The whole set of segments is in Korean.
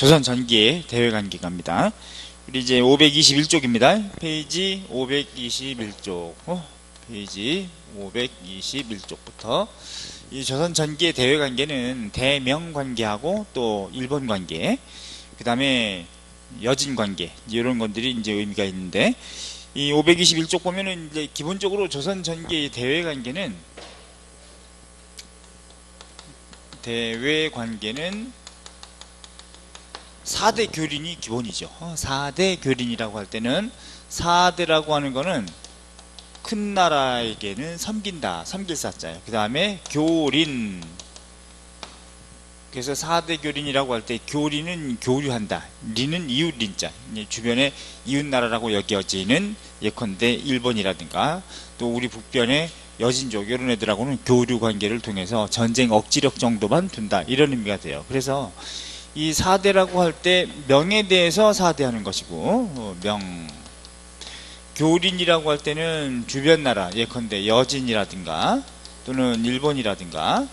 조선 전기의 대외관계가입니다. 우리 이제 521쪽입니다. 페이지 521쪽. 페이지 521쪽부터 이 조선 전기의 대외관계는 대명관계하고 또 일본관계, 그 다음에 여진관계, 이런 것들이 이제 의미가 있는데, 이 521쪽 보면은 이제 기본적으로 조선 전기의 대외관계는 4대 교린이 기본이죠. 4대 교린이라고 할 때는 4대라고 하는 거는 큰 나라에게는 섬긴다, 섬길 사자예요. 그 다음에 교린, 그래서 4대 교린이라고 할 때 교린은 교류한다, 리는 이웃 린자, 주변에 이웃나라라고 여겨지는 예컨대 일본이라든가 또 우리 북변의 여진족 이런 애들하고는 교류 관계를 통해서 전쟁 억지력 정도만 둔다, 이런 의미가 돼요. 그래서 이 4대라고 할 때 명에 대해서 4대 하는 것이고, 교린이라고 할 때는 주변 나라, 예컨대 여진이라든가 또는 일본이라든가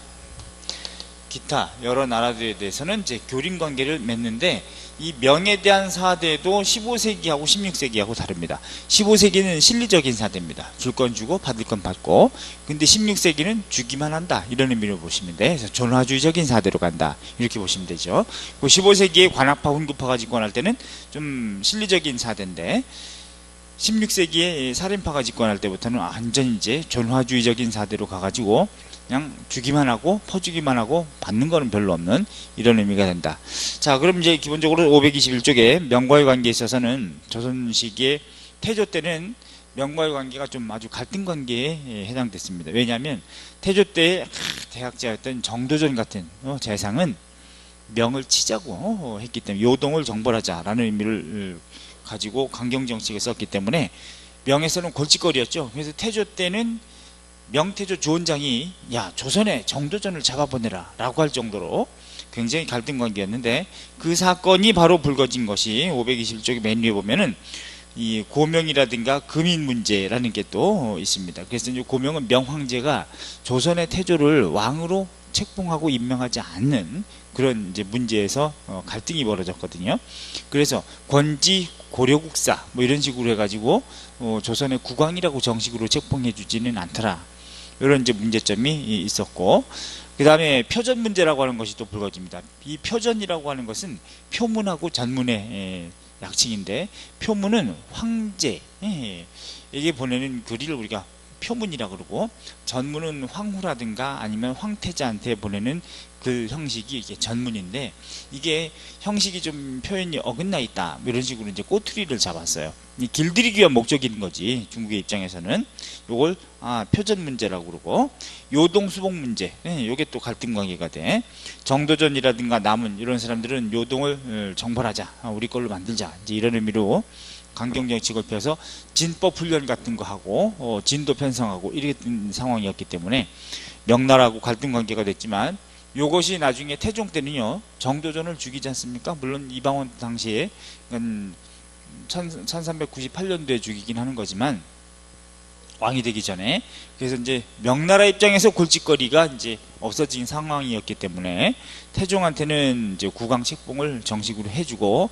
기타 여러 나라들에 대해서는 이제 교린 관계를 맺는데, 이 명에 대한 4대도 15세기하고 16세기하고 다릅니다. 15세기는 실리적인 4대입니다. 줄 건 주고 받을 건 받고. 근데 16세기는 주기만 한다, 이런 의미로 보시면 돼. 그래서 전화주의적인 4대로 간다, 이렇게 보시면 되죠. 15세기에 관악파, 훈구파가 집권할 때는 좀 실리적인 4대인데, 16세기에 살인파가 집권할 때부터는 완전 이제 전화주의적인 4대로 가가지고 그냥 주기만 하고 퍼주기만 하고 받는 거는 별로 없는 이런 의미가 된다. 자, 그럼 이제 기본적으로 521쪽에 명과의 관계에 있어서는 조선 시기의 태조 때는 명과의 관계가 좀 아주 갈등 관계에 해당됐습니다. 왜냐하면 태조 때 대학자였던 정도전 같은 재상은 명을 치자고 했기 때문에, 요동을 정벌하자라는 의미를 가지고 강경정책을 썼기 때문에 명에서는 골칫거리였죠. 그래서 태조 때는 명태조 주원장이 야, 조선에 정도전을 잡아보내라 라고 할 정도로 굉장히 갈등 관계였는데, 그 사건이 바로 불거진 것이 521쪽의 맨 위에 보면은 이 고명이라든가 금인 문제라는 게 또 있습니다. 그래서 이제 고명은 명황제가 조선의 태조를 왕으로 책봉하고 임명하지 않는 그런 이제 문제에서 갈등이 벌어졌거든요. 그래서 권지 고려국사 뭐 이런 식으로 해가지고 조선의 국왕이라고 정식으로 책봉해 주지는 않더라, 이런 이제 문제점이 있었고, 그 다음에 표전 문제라고 하는 것이 또 불거집니다. 이 표전이라고 하는 것은 표문하고 전문의 약칭인데, 표문은 황제, 이게 보내는 글을 우리가 표문이라 그러고, 전문은 황후라든가 아니면 황태자한테 보내는 그 형식이 이게 전문인데, 이게 형식이 좀 표현이 어긋나 있다, 이런 식으로 이제 꼬투리를 잡았어요. 길들이기 위한 목적인 거지, 중국의 입장에서는. 요걸 표전 문제라고 그러고, 요동수복 문제, 요게 또 갈등 관계가 돼. 정도전이라든가 남은 이런 사람들은 요동을 정벌하자, 우리 걸로 만들자, 이제 이런 의미로 강경정책을 펴서 진법 훈련 같은 거 하고 진도 편성하고 이랬던 상황이었기 때문에 명나라하고 갈등 관계가 됐지만, 요것이 나중에 태종 때는요 정도전을 죽이지 않습니까? 물론 이방원 당시에 1398년도에 죽이긴 하는 거지만 왕이 되기 전에. 그래서 이제 명나라 입장에서 골칫거리가 이제 없어진 상황이었기 때문에 태종한테는 이제 국왕 책봉을 정식으로 해주고,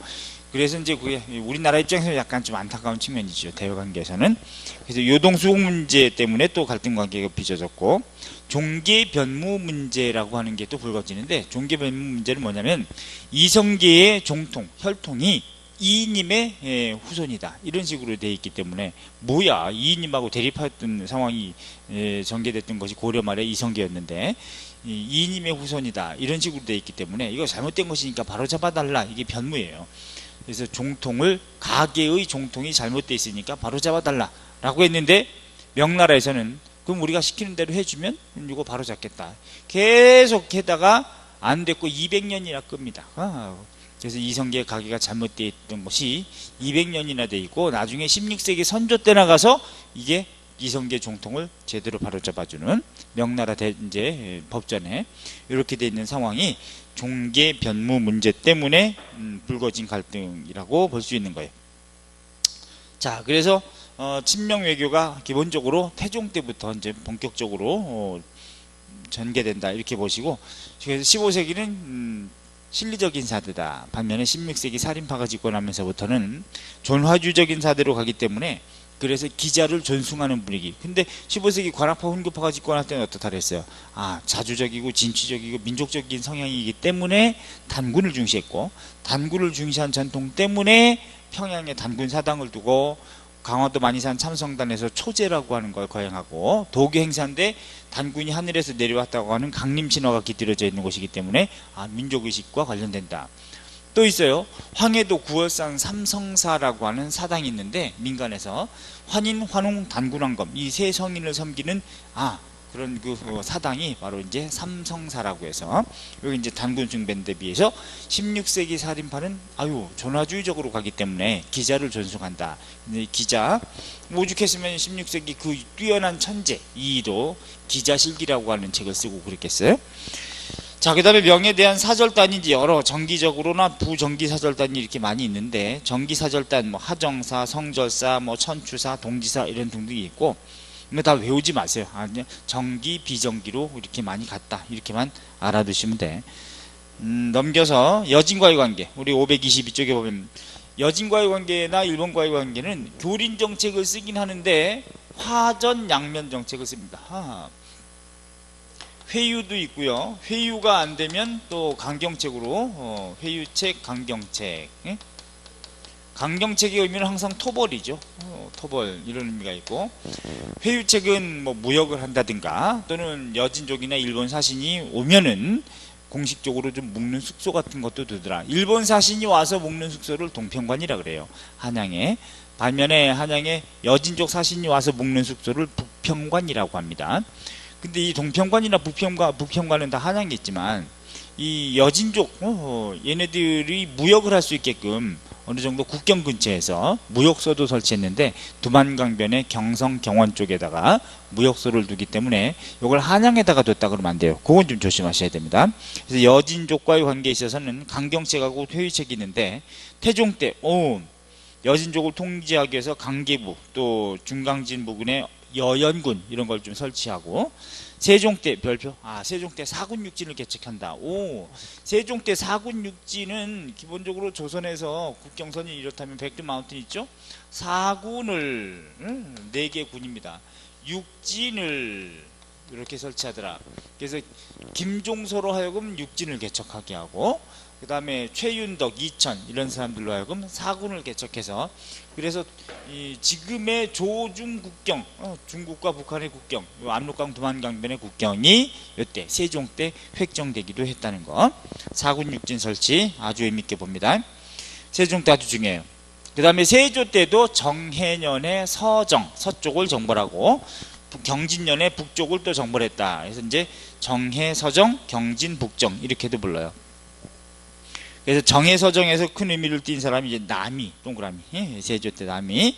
그래서 이제 그게 우리나라 입장에서 약간 좀 안타까운 측면이죠, 대외관계에서는. 그래서 요동수복 문제 때문에 또 갈등 관계가 빚어졌고, 종계 변무 문제라고 하는 게 또 불거지는데, 종계 변무 문제는 뭐냐면 이성계의 종통, 혈통이 이인님의 후손이다, 이런 식으로 되어 있기 때문에, 뭐야, 이인님하고 대립했던 상황이 전개됐던 것이 고려 말에 이성계였는데 이인님의 후손이다, 이런 식으로 되어 있기 때문에 이거 잘못된 것이니까 바로 잡아달라, 이게 변무예요. 그래서 종통을, 가계의 종통이 잘못되어 있으니까 바로 잡아달라 라고 했는데, 명나라에서는 그럼 우리가 시키는 대로 해주면 이거 바로 잡겠다, 계속 해다가 안 됐고 200년이나 끕니다. 그래서 이성계의 가계가 잘못되어 있던 것이 200년이나 돼 있고, 나중에 16세기 선조 때 나가서 이게 이성계 종통을 제대로 바로잡아주는 명나라 이제 법전에 이렇게 돼 있는 상황이 종계 변무 문제 때문에 불거진 갈등이라고 볼 수 있는 거예요. 자, 그래서 친명 외교가 기본적으로 태종 때부터 이제 본격적으로 전개된다, 이렇게 보시고, 그래서 15세기는 실리적인 사대다. 반면에 16세기 살인파가 짓고 나면서부터는 존화주의적인 사대로 가기 때문에 그래서 기자를 존숭하는 분위기. 근데 15세기 관악파 훈구파가 짓고 날 때는 어떻다 그랬어요? 자주적이고 진취적이고 민족적인 성향이기 때문에 단군을 중시했고, 단군을 중시한 전통 때문에 평양에 단군 사당을 두고 강화도 만이산 참성단에서 초제라고 하는 걸 거행하고, 도교 행사인데 단군이 하늘에서 내려왔다고 하는 강림신화가 깃들여져 있는 곳이기 때문에 민족의식과 관련된다. 또 있어요. 황해도 구월산 삼성사라고 하는 사당이 있는데, 민간에서 환인, 환웅, 단군왕검 이 세 성인을 섬기는 그런 그 사당이 바로 이제 삼성사라고 해서, 여기 이제 단군 숭배인데 비해서 16세기 살인파는 존화주의적으로 가기 때문에 기자를 존중한다. 기자 오죽했으면 16세기 그 뛰어난 천재 이의도 기자실기라고 하는 책을 쓰고 그랬겠어요. 자, 그 다음에 명에 대한 사절단이 이제 여러 정기적으로나 부정기 사절단이 이렇게 많이 있는데, 정기 사절단 뭐 하정사, 성절사, 뭐 천추사, 동지사 이런 등등이 있고, 이거 다 외우지 마세요. 정기, 비정기로 이렇게 많이 갔다. 이렇게만 알아두시면 돼. 넘겨서 여진과의 관계. 우리 522쪽에 보면 여진과의 관계나 일본과의 관계는 교린 정책을 쓰긴 하는데 화전 양면 정책을 씁니다. 회유도 있고요. 회유가 안 되면 또 강경책으로 회유책, 강경책. 강경책의 의미는 항상 토벌이죠. 토벌 이런 의미가 있고, 회유책은 뭐 무역을 한다든가 또는 여진족이나 일본 사신이 오면은 공식적으로 좀 묵는 숙소 같은 것도 두더라. 일본 사신이 와서 묵는 숙소를 동평관이라 그래요. 한양에. 반면에 한양에 여진족 사신이 와서 묵는 숙소를 북평관이라고 합니다. 근데 이 동평관이나 북평관은 다 한양에 있지만, 이 여진족 얘네들이 무역을 할 수 있게끔 어느 정도 국경 근처에서 무역소도 설치했는데, 두만강변의 경성 경원 쪽에다가 무역소를 두기 때문에 이걸 한양에다가 뒀다 그러면 안 돼요. 그건 좀 조심하셔야 됩니다. 그래서 여진족과의 관계에 있어서는 강경책하고 회유책이 있는데, 태종 때 여진족을 통제하기 위해서 강계부 또 중강진 부근에 여연군 이런 걸 좀 설치하고, 세종 때 별표 세종 때 사군육진을 개척한다. 세종 때 사군육진은 기본적으로 조선에서 국경선이 이렇다면 백두 마운틴 있죠? 사군을 4개 군입니다. 육진을 이렇게 설치하더라. 그래서 김종서로 하여금 육진을 개척하게 하고, 그 다음에 최윤덕, 이천 이런 사람들로 하여금 사군을 개척해서, 그래서 이 지금의 조중 국경, 중국과 북한의 국경, 압록강 두만강변의 국경이 이때 세종 때 획정되기도 했다는 거. 사군 육진 설치 아주 의미있게 봅니다. 세종 때 아주 중요해요. 그 다음에 세조 때도 정해년에 서쪽을 정벌하고, 경진년에 북쪽을 또 정벌했다. 그래서 이제 정해, 서정, 경진, 북정 이렇게도 불러요. 그래서 정해서정에서 큰 의미를 띈 사람이 이제 남이, 동그라미, 세조 때 남이.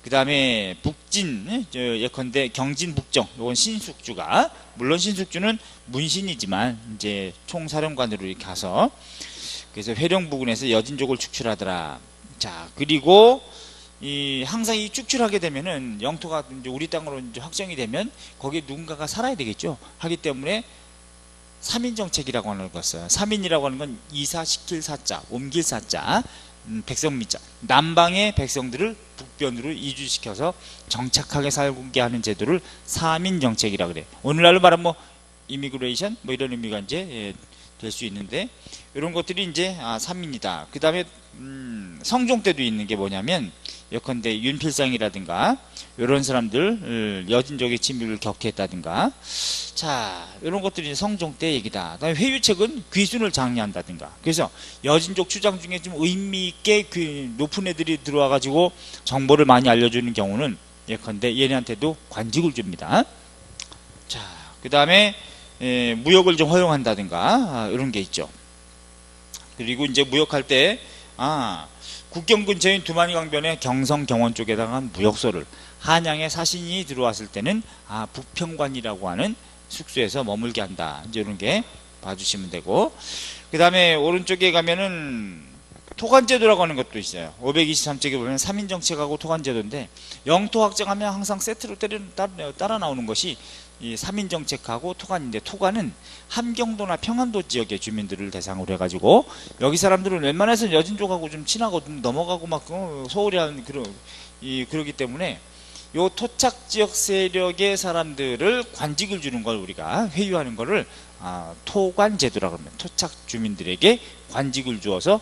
그 다음에 북진, 예컨대 경진, 북정, 요건 신숙주가, 물론 신숙주는 문신이지만 이제 총사령관으로 이렇게 가서, 그래서 회령 부근에서 여진족을 축출하더라. 자, 그리고 항상 이 축출하게 되면은 영토가 이제 우리 땅으로 이제 확정이 되면 거기에 누군가가 살아야 되겠죠. 하기 때문에 3인 정책이라고 하는 걸 써요. 3인이라고 하는 건 이사시킬 사자, 옮길 사자, 백성미자. 남방의 백성들을 북변으로 이주시켜서 정착하게 살게 하는 제도를 3인 정책이라고 그래요. 오늘날로 말하면 뭐 이미그레이션 뭐 이런 의미가 이제 될 수 있는데, 이런 것들이 이제 3인이다. 그 다음에 성종 때도 있는 게 뭐냐면, 예컨대 윤필상이라든가 이런 사람들 여진족의 침입을 격퇴했다든가, 자 이런 것들이 성종 때 얘기다. 그다음에 회유책은 귀순을 장려한다든가. 그래서 여진족 추장 중에 좀 의미있게 높은 애들이 들어와가지고 정보를 많이 알려주는 경우는 예컨대 얘네한테도 관직을 줍니다. 자, 그 다음에 무역을 좀 허용한다든가 이런 게 있죠. 그리고 이제 무역할 때 국경 근처인 두만강변의 경성 경원 쪽에다가 무역소를, 한양에 사신이 들어왔을 때는 북평관이라고 하는 숙소에서 머물게 한다. 이제 이런 게 봐주시면 되고, 그 다음에 오른쪽에 가면은 토관제도라고 하는 것도 있어요. 523쪽에 보면 3인 정책하고 토관제도인데, 영토 확정하면 항상 세트로 따라 나오는 것이 이 3인 정책하고 토관인데, 토관은 함경도나 평안도 지역의 주민들을 대상으로 해가지고 여기 사람들은 웬만해서 여진 쪽하고 좀 친하거든. 넘어가고 막 소홀히 하는 그러기 때문에 요 토착 지역 세력의 사람들을 관직을 주는 걸 우리가 회유하는 거를 토관제도라고 합니다. 토착 주민들에게 관직을 주어서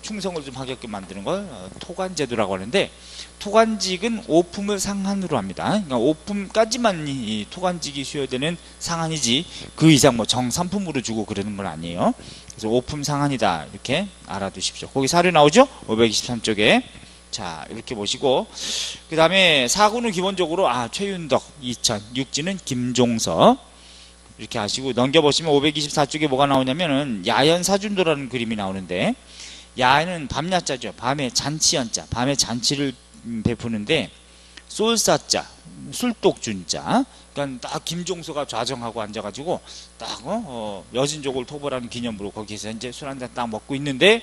충성을 좀 하게끔 만드는 걸 토관제도라고 하는데, 토관직은 오품을 상한으로 합니다. 그러니까 오품까지만 이 토관직이 수여되는 상한이지 그 이상 뭐 정삼품으로 주고 그러는 건 아니에요. 그래서 오품 상한이다 이렇게 알아두십시오. 거기 사료 나오죠? 523쪽에. 자, 이렇게 보시고, 그 다음에 사구는 기본적으로 최윤덕 2000, 육지는 김종서 이렇게 하시고, 넘겨보시면 524쪽에 뭐가 나오냐면은 야연사준도라는 그림이 나오는데, 야는 밤야자죠. 밤에 잔치연자, 밤에 잔치를 베푸는데, 쏠사자, 술독준자. 그러니까 딱 김종서가 좌정하고 앉아가지고 딱 여진족을 토벌하는 기념으로 거기서 이제 술 한잔 딱 먹고 있는데,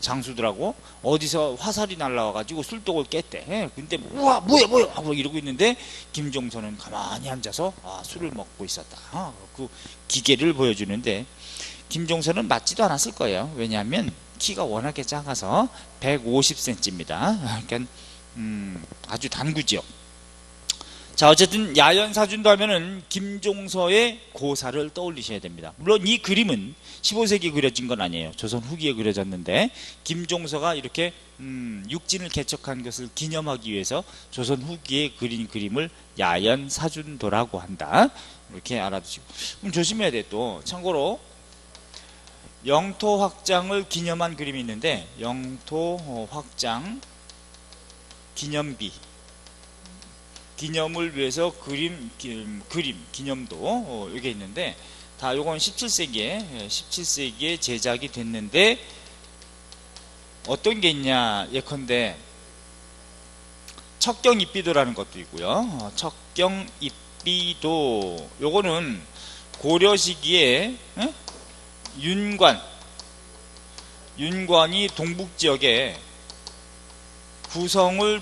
장수들하고 어디서 화살이 날라와가지고 술독을 깼대. 근데 우와 뭐야 하고 이러고 있는데, 김종서는 가만히 앉아서 술을 먹고 있었다. 그 기계를 보여주는데, 김종서는 맞지도 않았을 거예요. 왜냐하면 키가 워낙에 작아서 150cm입니다. 그러니까 아주 단구지요. 자, 어쨌든 야연사준도 하면은 김종서의 고사를 떠올리셔야 됩니다. 물론 이 그림은 15세기에 그려진 건 아니에요. 조선 후기에 그려졌는데, 김종서가 이렇게 육진을 개척한 것을 기념하기 위해서 조선 후기에 그린 그림을 야연사준도라고 한다. 이렇게 알아두시고, 그럼 조심해야 돼. 또 참고로 영토 확장을 기념한 그림이 있는데, 영토 확장 기념비, 기념을 위해서 그림 기념도 이게 있는데, 다 요건 17세기에 제작이 됐는데, 어떤 게 있냐 예컨대 척경입비도라는 것도 있고요. 척경입비도 요거는 고려 시기에 윤관이 동북지역에 구성을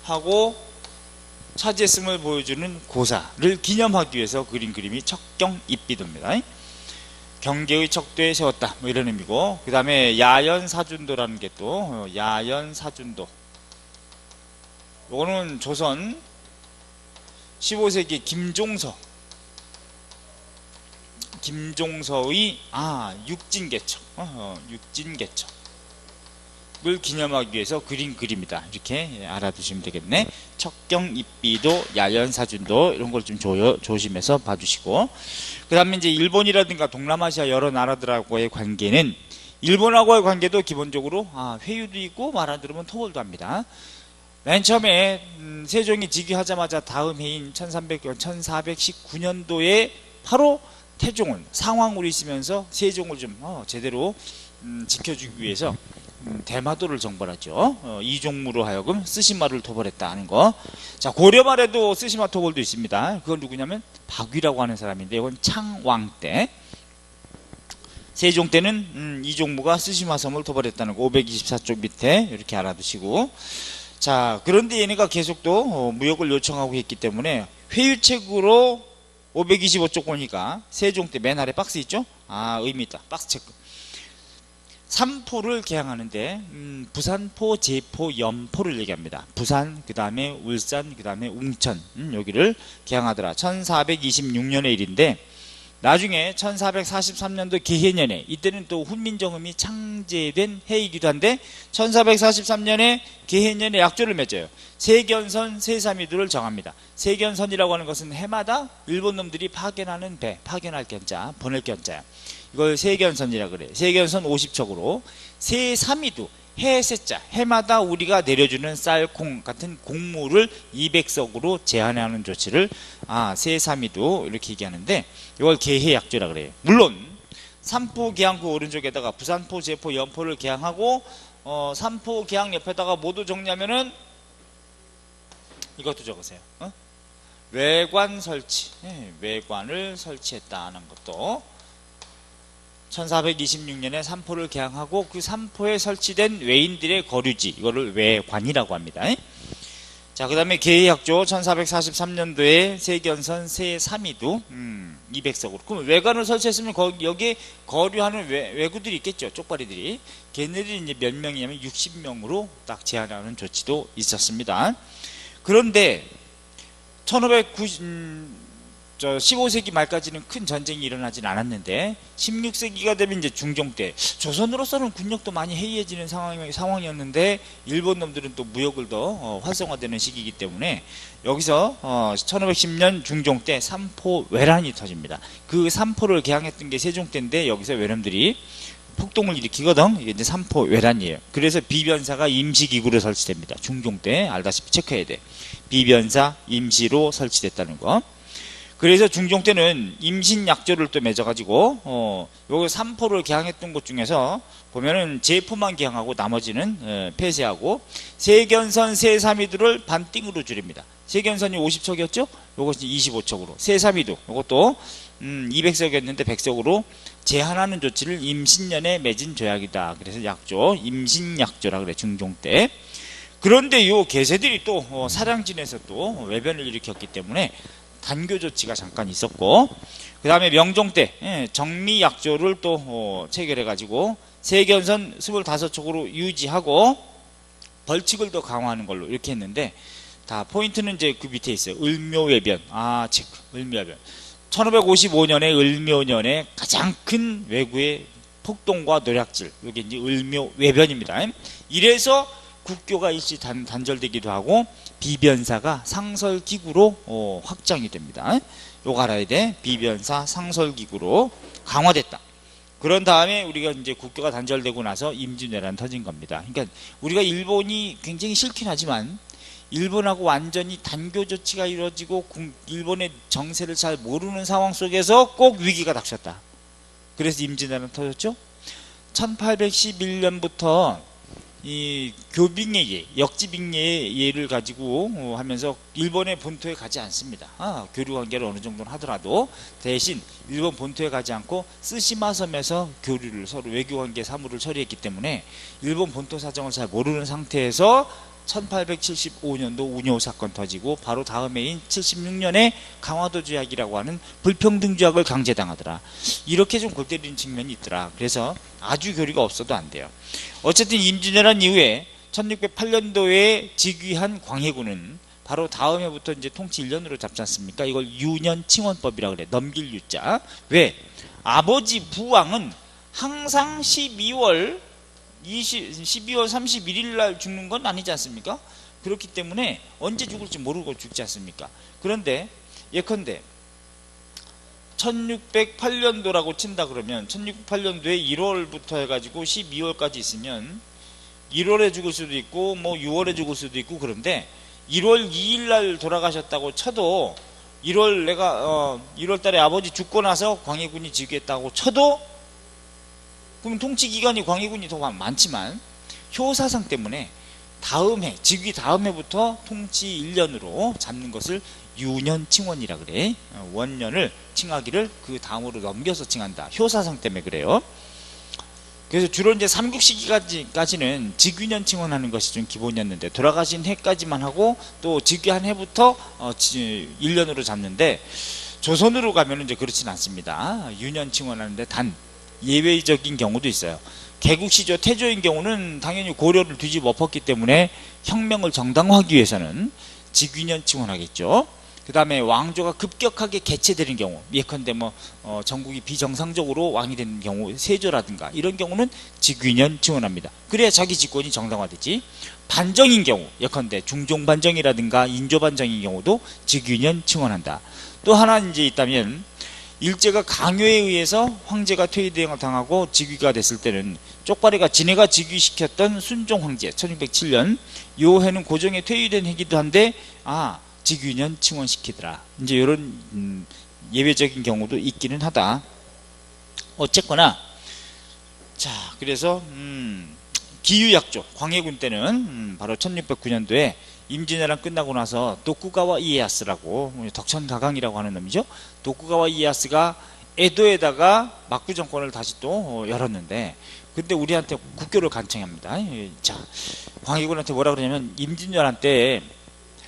축조하고 차지했음을 보여주는 고사를 기념하기 위해서 그린 그림이 척경입비도입니다. 경계의 척도에 세웠다 뭐 이런 의미고, 그 다음에 야연사준도라는 게 또 야연사준도, 요거는 조선 15세기 김종서의 육진개척 을 기념하기 위해서 그린 그림이다. 이렇게 알아두시면 되겠네. 척경입비도, 야연사준도 이런 걸 좀 조심해서 봐주시고, 그 다음에 이제 일본이라든가 동남아시아 여러 나라들하고의 관계는, 일본하고의 관계도 기본적으로 회유도 있고 말안 들으면 토벌도 합니다. 맨 처음에 세종이 즉위하자마자 다음 해인 1419년도에 바로 태종은 상황으로 있으면서 세종을 좀 제대로 지켜주기 위해서 대마도를 정벌하죠. 이종무로 하여금 쓰시마를 토벌했다 하는 거. 자, 고려 말에도 쓰시마 토벌도 있습니다. 그건 누구냐면 박위라고 하는 사람인데, 이건 창왕 때, 세종 때는 이종무가 쓰시마 섬을 토벌했다는 거 524쪽 밑에 이렇게 알아두시고, 자, 그런데 얘네가 계속 또 무역을 요청하고 했기 때문에 회유책으로 525쪽 보니까 세종 때 맨 아래 박스 있죠? 의미 있다. 박스 체크. 삼포를 개항하는데 부산포, 제포, 염포를 얘기합니다. 부산, 그 다음에 울산, 그 다음에 웅천, 여기를 개항하더라. 1426년의 일인데, 나중에 1443년도 개해년에, 이때는 또 훈민정음이 창제된 해이기도 한데, 1443년에 개해년에 약조를 맺어요. 세견선, 세사미도를 정합니다. 세견선이라고 하는 것은 해마다 일본 놈들이 파견하는 배, 파견할 견자, 보낼 견자야. 이걸 세견선이라 그래. 세견선 50척으로, 세사미도, 해세자, 해마다 우리가 내려주는 쌀, 콩 같은 곡물을 200석으로 제한하는 조치를 세사미도 이렇게 얘기하는데, 이걸 개해약조라 그래요. 물론 삼포 개항 그 오른쪽에다가 부산포, 제포, 염포를 개항하고 삼포 개항 옆에다가 모두 정리하면은 이것도 적으세요. 외관 설치, 외관을 설치했다는 것도 1426년에 삼포를 개항하고, 그 삼포에 설치된 외인들의 거류지, 이거를 외관이라고 합니다. 자, 그 다음에 계의학조 1443년도에 세견선 세삼이두 200석으로. 그럼 외관을 설치했으면 여기에 거류하는 외구들이 있겠죠. 쪽발이들이. 걔네들이 이제 몇 명이냐면 60명으로 딱 제한하는 조치도 있었습니다. 그런데 15세기 말까지는 큰 전쟁이 일어나진 않았는데 16세기가 되면 이제 중종 때 조선으로서는 군력도 많이 해이해지는 상황이었는데 일본 놈들은 또 무역을 더 활성화되는 시기이기 때문에 여기서 1510년 중종 때 삼포 외란이 터집니다. 그 삼포를 개항했던 게 세종 때인데 여기서 외놈들이 폭동을 일으키거든. 이게 이제 삼포 외란이에요. 그래서 비변사가 임시기구로 설치됩니다. 중종 때 알다시피 체크해야 돼. 비변사 임시로 설치됐다는 거. 그래서 중종 때는 임신약조를 또 맺어가지고 요거 삼포를 개항했던 곳 중에서 보면은 제포만 개항하고 나머지는 폐쇄하고 세견선 세삼이두를 반띵으로 줄입니다. 세견선이 50척이었죠? 요것이 25척으로 세삼이두 요것도 200석이었는데 100석으로 제한하는 조치를 임신년에 맺은 조약이다. 그래서 약조 임신약조라 그래 중종 때. 그런데 요 개새들이 또 사량진에서 또 외변을 일으켰기 때문에 단교 조치가 잠깐 있었고 그 다음에 명종 때 정리약조를 또 체결해가지고 세견선 25척으로 유지하고 벌칙을 더 강화하는 걸로 이렇게 했는데 다 포인트는 이제 그 밑에 있어요. 을묘외변. 체크. 을묘외변. 1555년에 을묘년에 가장 큰 왜구의 폭동과 노략질. 이게 이제 을묘외변입니다. 이래서 국교가 일시 단절되기도 하고 비변사가 상설기구로 확장이 됩니다. 요거 알아야 돼. 비변사 상설기구로 강화됐다. 그런 다음에 우리가 이제 국교가 단절되고 나서 임진왜란 터진 겁니다. 그러니까 우리가 일본이 굉장히 싫긴 하지만 일본하고 완전히 단교 조치가 이루어지고 일본의 정세를 잘 모르는 상황 속에서 꼭 위기가 닥쳤다. 그래서 임진왜란 터졌죠. 1811년부터 이 교빙의 예, 역지빙의 예를 가지고 하면서 일본의 본토에 가지 않습니다. 교류 관계를 어느 정도는 하더라도 대신 일본 본토에 가지 않고 쓰시마 섬에서 교류를 서로 외교 관계 사무를 처리했기 때문에 일본 본토 사정을 잘 모르는 상태에서 1875년도 운요 사건 터지고 바로 다음 해인 76년에 강화도 조약이라고 하는 불평등 조약을 강제당하더라. 이렇게 좀 골 때리는 측면이 있더라. 그래서 아주 교류가 없어도 안 돼요. 어쨌든 임진왜란 이후에 1608년도에 즉위한 광해군은 바로 다음 해부터 이제 통치 1년으로 잡지 않습니까? 이걸 유년칭원법이라 그래. 넘길 유자. 왜? 아버지 부왕은 항상 12월 31일 날 죽는 건 아니지 않습니까? 그렇기 때문에 언제 죽을지 모르고 죽지 않습니까? 그런데 예컨대 1608년도라고 친다 그러면 1608년도에 1월부터 해가지고 12월까지 있으면 1월에 죽을 수도 있고 뭐 6월에 죽을 수도 있고 그런데 1월 2일 날 돌아가셨다고 쳐도 1월 달에 아버지 죽고 나서 광해군이 즉위했다고 쳐도 그럼 통치 기간이 광해군이 더 많지만 효사상 때문에 다음 해 즉위 다음 해부터 통치 1년으로 잡는 것을 유년칭원이라 그래. 원년을 칭하기를 그 다음으로 넘겨서 칭한다. 효사상 때문에 그래요. 그래서 주로 이제 삼국시기까지는 즉위년 칭원하는 것이 좀 기본이었는데 돌아가신 해까지만 하고 또 즉위한 해부터 1년으로 잡는데 조선으로 가면 이제 그렇진 않습니다. 유년 칭원하는데 단 예외적인 경우도 있어요. 개국시조 태조인 경우는 당연히 고려를 뒤집어 엎었기 때문에 혁명을 정당화하기 위해서는 즉위년 칭원하겠죠. 그 다음에 왕조가 급격하게 개최되는 경우 예컨대 전국이 비정상적으로 왕이 되는 경우 세조라든가 이런 경우는 즉위년 칭원합니다. 그래야 자기 집권이 정당화되지. 반정인 경우 예컨대 중종반정이라든가 인조반정인 경우도 즉위년 칭원한다. 또 하나 이제 있다면 일제가 강요에 의해서 황제가 퇴위대행을 당하고 즉위가 됐을 때는 쪽발이가 지네가 즉위시켰던 순종 황제 1607년 요 해는 고종에 퇴위된 해기도 한데 즉위년 칭원시키더라. 이제 이런 예외적인 경우도 있기는 하다. 어쨌거나 자 그래서 기유약조 광해군 때는 바로 1609년도에 임진왜란 끝나고 나서 도쿠가와 이에야스라고 덕천가강이라고 하는 놈이죠. 도쿠가와 이에야스가 에도에다가 막부 정권을 다시 또 열었는데 근데 우리한테 국교를 간청합니다. 자 광해군한테 뭐라 그러냐면 임진왜란 때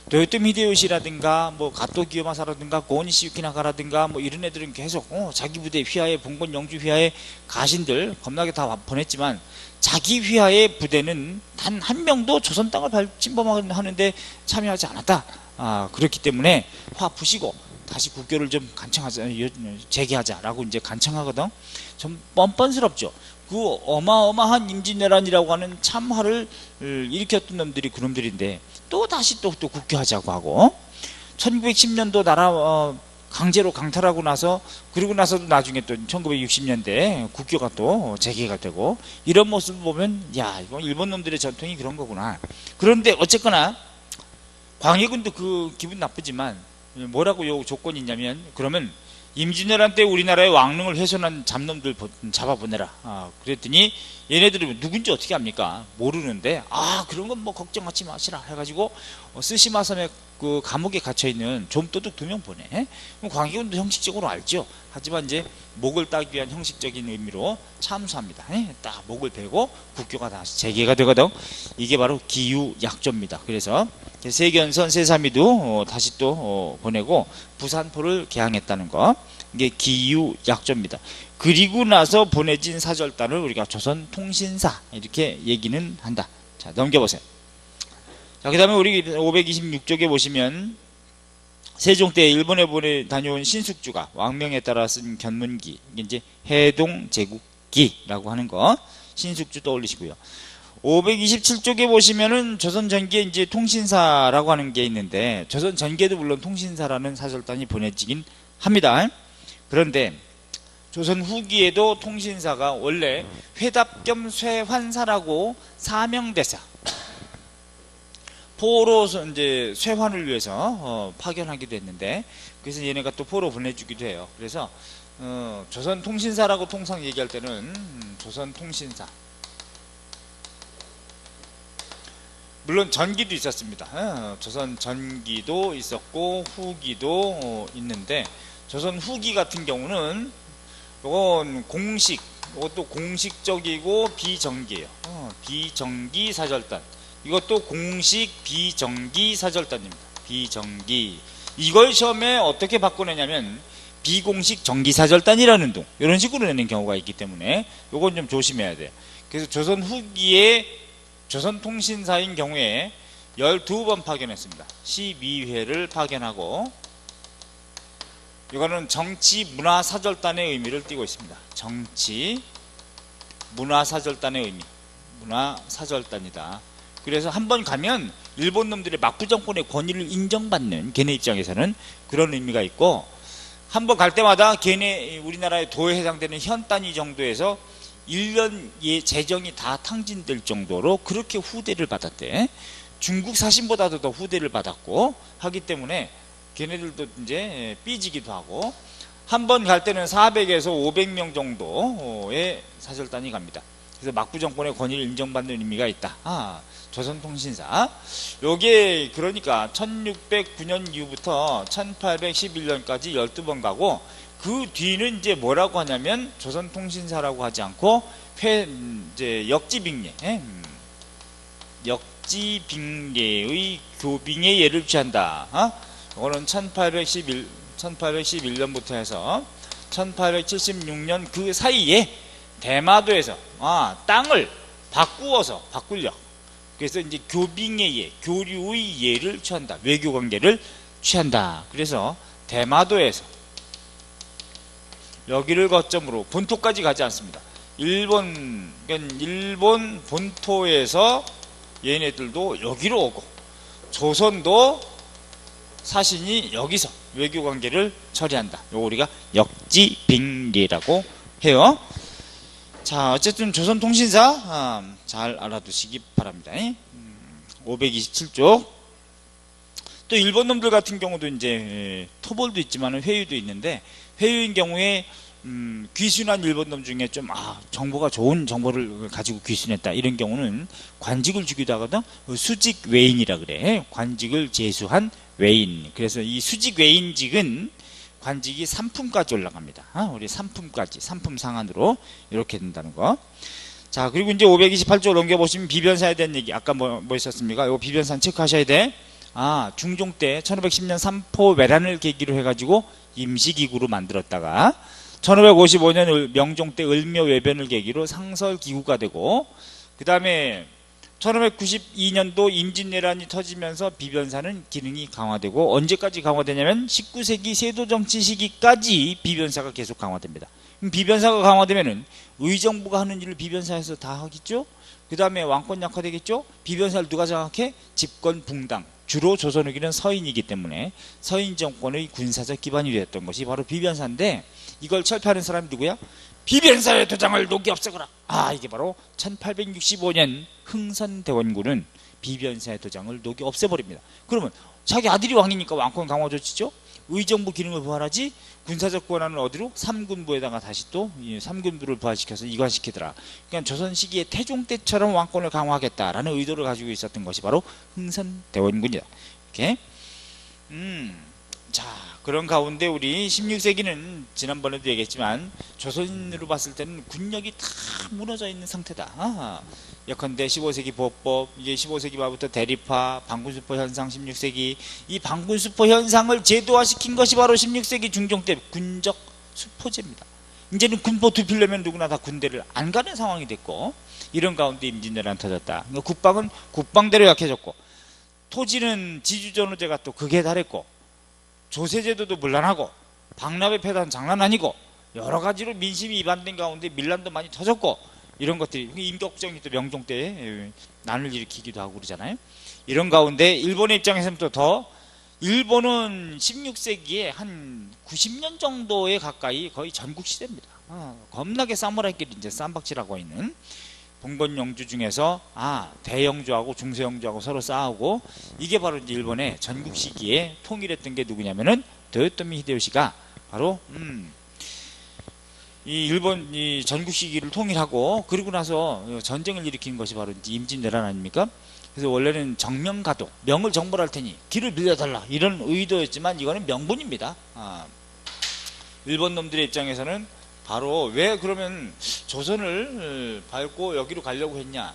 도요토미 히데요시라든가 뭐 가토 기요마사라든가 고니시 유키나가라든가 뭐 이런 애들은 계속 자기 부대 휘하에 봉건 영주 휘하에 가신들 겁나게 다 보냈지만 자기 휘하의 부대는 단 한 명도 조선 땅을 침범하는데 참여하지 않았다. 그렇기 때문에 화 푸시고 다시 국교를 좀 간청하자, 재개하자라고 이제 간청하거든. 좀 뻔뻔스럽죠. 그 어마어마한 임진왜란이라고 하는 참화를 일으켰던 놈들이 그놈들인데 또 다시 또 국교하자고 하고 1910년도 나라 강제로 강탈하고 나서 그러고 나서도 나중에 또 1960년대 국교가 또 재개가 되고 이런 모습을 보면 야 이거 일본 놈들의 전통이 그런 거구나. 그런데 어쨌거나 광해군도 그 기분 나쁘지만 뭐라고 요 조건이 있냐면 그러면 임진왜란 때 우리나라의 왕릉을 훼손한 잡놈들 잡아보내라. 그랬더니 얘네들은 누군지 어떻게 합니까? 모르는데 그런 건 뭐 걱정하지 마시라 해가지고 스시마 섬에 그 감옥에 갇혀있는 좀도둑 2명 보내. 그럼 광해군도 형식적으로 알죠. 하지만 이제 목을 따기 위한 형식적인 의미로 참수합니다. 딱 목을 베고 국교가 다시 재개가 되거든. 이게 바로 기유약조입니다. 그래서 세견선 세사미도 다시 또 보내고 부산포를 개항했다는 거. 이게 기유약조입니다. 그리고 나서 보내진 사절단을 우리가 조선통신사 이렇게 얘기는 한다. 자, 넘겨보세요. 자, 그 다음에 우리 526쪽에 보시면 세종 때 일본에 다녀온 신숙주가 왕명에 따라 쓴 견문기, 이게 이제 해동제국기라고 하는 거 신숙주 떠올리시고요. 527쪽에 보시면은 조선전기에 이제 통신사라고 하는 게 있는데 조선전기에도 물론 통신사라는 사절단이 보내지긴 합니다. 그런데 조선 후기에도 통신사가 원래 회답 겸 쇠환사라고 사명대사 포로 이제 쇠환을 위해서 파견하기도 했는데 그래서 얘네가 또 포로 보내주기도 해요. 그래서 조선통신사라고 통상 얘기할 때는 조선통신사 물론 전기도 있었습니다. 조선 전기도 있었고 후기도 있는데 조선 후기 같은 경우는 이건 이것도 공식적이고 비정기예요. 비정기 사절단. 이것도 공식 비정기 사절단입니다. 비정기. 이걸 시험에 어떻게 바꿔내냐면 비공식 정기 사절단이라는 동 이런 식으로 내는 경우가 있기 때문에 이건 좀 조심해야 돼요. 그래서 조선 후기에 조선통신사인 경우에 12번 파견했습니다. 12회를 파견하고 이거는 정치문화사절단의 의미를 띠고 있습니다. 정치문화사절단의 의미. 문화사절단이다. 그래서 한번 가면 일본 놈들의 막부정권의 권위를 인정받는 걔네 입장에서는 그런 의미가 있고 한번 갈 때마다 걔네 우리나라의 도에 해당되는 현 단위 정도에서 1년 재정이 다 탕진될 정도로 그렇게 후대를 받았대. 중국 사신보다도 더 후대를 받았고 하기 때문에 걔네들도 이제 삐지기도 하고 한 번 갈 때는 400에서 500명 정도의 사절단이 갑니다. 그래서 막부정권의 권위를 인정받는 의미가 있다. 조선통신사. 요게 그러니까 1609년 이후부터 1811년까지 12번 가고 그 뒤는 이제 뭐라고 하냐면 조선통신사라고 하지 않고 이제 역지빙례, 역지빙례의 교빙의 예를 취한다. 이거는 1811년부터 해서 1876년 그 사이에 대마도에서 땅을 바꾸려. 그래서 이제 교빙의 예, 교류의 예를 취한다. 외교관계를 취한다. 그래서 대마도에서 여기를 거점으로 본토까지 가지 않습니다. 일본 본토에서 얘네들도 여기로 오고 조선도 사신이 여기서 외교관계를 처리한다. 요거 우리가 역지빙례라고 해요. 자, 어쨌든 조선통신사 잘 알아두시기 바랍니다. 527쪽. 또 일본 놈들 같은 경우도 이제 토벌도 있지만 회유도 있는데 회유인 경우에 귀순한 일본 놈 중에 좀 정보가 좋은 정보를 가지고 귀순했다 이런 경우는 관직을 주기도 하거든. 수직 외인이라 그래. 관직을 제수한 외인. 그래서 이 수직 외인직은 관직이 3품까지 올라갑니다. 우리 3품까지 3품 상한으로 이렇게 된다는 거. 자, 그리고 이제 528쪽 넘겨보시면 비변사에 대한 얘기. 아까 뭐 있었습니까? 이거 비변사 체크하셔야 돼. 중종 때 1510년 삼포 외란을 계기로 해가지고 임시기구로 만들었다가 1555년 명종 때 을묘 외변을 계기로 상설기구가 되고, 그 다음에 1592년도 임진왜란이 터지면서 비변사는 기능이 강화되고, 언제까지 강화되냐면 19세기 세도정치 시기까지 비변사가 계속 강화됩니다. 그럼 비변사가 강화되면은 의정부가 하는 일을 비변사에서 다 하겠죠? 그 다음에 왕권 약화되겠죠? 비변사를 누가 장악해? 집권 붕당. 주로 조선 후기는 서인이기 때문에 서인 정권의 군사적 기반이 되었던 것이 바로 비변사인데, 이걸 철폐하는 사람이 누구야? 비변사의 도장을 녹이 없애거라. 이게 바로 1865년 흥선대원군은 비변사의 도장을 녹이 없애버립니다. 그러면 자기 아들이 왕이니까 왕권 강화 조치죠. 의정부 기능을 부활하지, 군사적 권한을 어디로? 삼군부에다가 다시 또 삼군부를 부활시켜서 이관시키더라. 그러니까 조선 시기에 태종 때처럼 왕권을 강화하겠다라는 의도를 가지고 있었던 것이 바로 흥선대원군이다. 이렇게. 자, 그런 가운데 우리 16세기는 지난번에도 얘기했지만 조선으로 봤을 때는 군력이 다 무너져 있는 상태다. 예컨대 15세기 보법, 이제 15세기 말부터 대립화, 반군수포 현상, 16세기 이 반군수포 현상을 제도화시킨 것이 바로 16세기 중종 때 군적 수포제입니다. 이제는 군포 두필려면 누구나 다 군대를 안 가는 상황이 됐고, 이런 가운데 임진왜란 터졌다. 그러니까 국방은 국방대로 약해졌고, 토지는 지주전후제가 또 극에 달했고, 조세제도도 문란하고, 박람회 폐단 장난 아니고, 여러 가지로 민심이 이반된 가운데 밀란도 많이 터졌고, 이런 것들이 임격정이 또 명종 때 난을 일으키기도 하고 그러잖아요. 이런 가운데 일본의 입장에서는 또 더, 일본은 16세기에 한 90년 정도에 가까이 거의 전국시대입니다. 겁나게 사무라이끼리 이제 쌈박질하고 있는 봉건 영주 중에서 대영주하고 중세영주하고 서로 싸우고, 이게 바로 이제 일본의 전국 시기에 통일했던 게 누구냐면은 도요토미 히데요시가 바로 이 일본 이 전국 시기를 통일하고, 그리고 나서 전쟁을 일으킨 것이 바로 이제 임진왜란 아닙니까? 그래서 원래는 정명가도, 명을 정벌할 테니 길을 빌려달라, 이런 의도였지만 이거는 명분입니다. 일본 놈들의 입장에서는 바로 왜 그러면 조선을 밟고 여기로 가려고 했냐.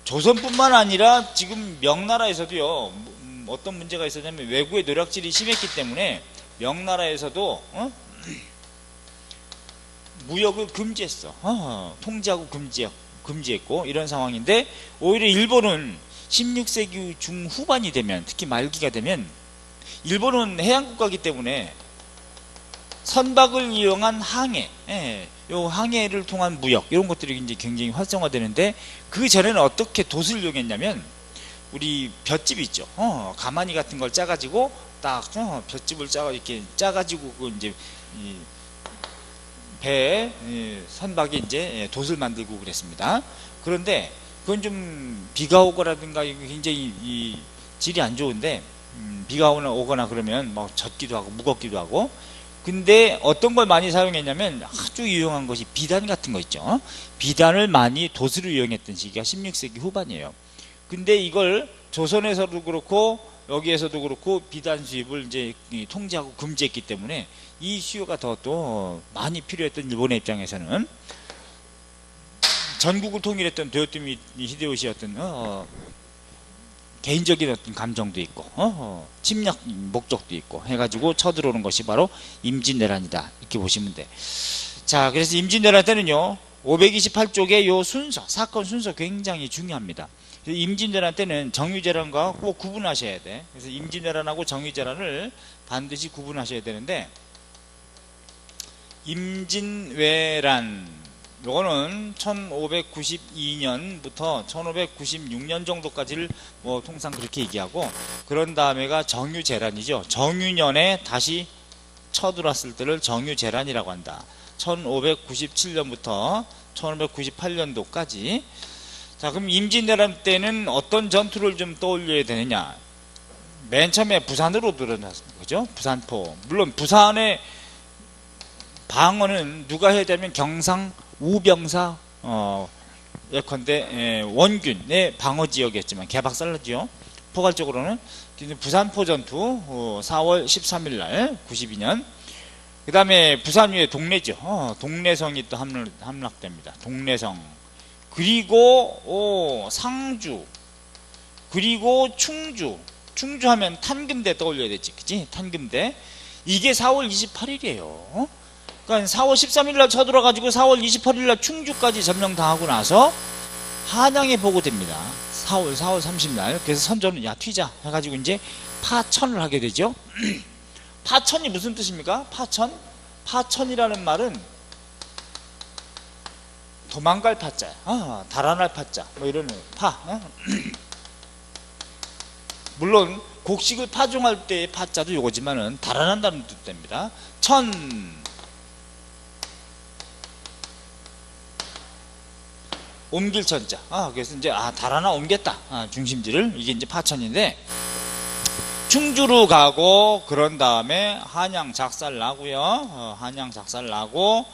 조선뿐만 아니라 지금 명나라에서도요, 어떤 문제가 있었냐면 외구의 노략질이 심했기 때문에 명나라에서도 무역을 금지했어. 통제하고 금지했고, 이런 상황인데, 오히려 일본은 16세기 중후반이 되면, 특히 말기가 되면, 일본은 해양국가이기 때문에 선박을 이용한 항해, 요 항해를 통한 무역, 이런 것들이 이제 굉장히 활성화되는데, 그 전에는 어떻게 돛을 이용했냐면, 우리 볏짚 있죠. 가마니 같은 걸 짜가지고 딱 볏짚을 이렇게 짜가지고 그 이제 배에 선박에 이제 돛을 만들고 그랬습니다. 그런데 그건 좀 비가 오거라든가 굉장히 이 질이 안 좋은데, 비가 오거나 그러면 막 젖기도 하고 무겁기도 하고. 근데 어떤 걸 많이 사용했냐면 아주 유용한 것이 비단 같은 거 있죠. 비단을 많이 돛으로 이용했던 시기가 16세기 후반이에요. 근데 이걸 조선에서도 그렇고 여기에서도 그렇고 비단 수입을 이제 통제하고 금지했기 때문에 이 수요가 더 또 많이 필요했던 일본의 입장에서는 전국을 통일했던 도요토미 히데요시였던 개인적인 어떤 감정도 있고 침략 목적도 있고 해가지고 쳐들어오는 것이 바로 임진왜란이다, 이렇게 보시면 돼. 자, 그래서 임진왜란 때는요 528쪽의 요 순서, 사건 순서 굉장히 중요합니다. 임진왜란 때는 정유재란과 꼭 구분하셔야 돼. 그래서 임진왜란하고 정유재란을 반드시 구분하셔야 되는데, 임진왜란 요거는 1592년부터 1596년 정도까지를 뭐 통상 그렇게 얘기하고, 그런 다음에가 정유재란이죠. 정유년에 다시 쳐들어왔을 때를 정유재란이라고 한다. 1597년부터 1598년도까지. 자, 그럼 임진왜란 때는 어떤 전투를 좀 떠올려야 되느냐. 맨 처음에 부산으로 들어났는 거죠. 부산포. 물론 부산의 방어는 누가 해야 되면 경상 우병사 예컨대 원균의 방어 지역이었지만 개박살났죠. 포괄적으로는 부산포 전투 4월 13일 날 92년. 그 다음에 부산 위에 동래죠. 동래성이 또 함락됩니다. 동래성. 그리고 상주, 그리고 충주, 충주하면 탄금대 떠올려야 되지, 그치? 탄금대. 이게 4월 28일이에요. 그러니까 4월 13일 날 쳐들어가지고 4월 28일 날 충주까지 점령당하고 나서 한양에 보고됩니다. 4월 30일 날. 그래서 선조는 야 튀자 해가지고 이제 파천을 하게 되죠. 파천이 무슨 뜻입니까? 파천? 파천이라는 말은 도망갈 파자야. 달아날 파자. 뭐 이런 파. 물론 곡식을 파종할 때의 파자도 요거지만은 달아난다는 뜻입니다. 옮길 천자. 그래서 이제 달아나 옮겼다. 중심지를. 이게 이제 파천인데, 충주로 가고 그런 다음에 한양 작살 나고요. 한양 작살 나고,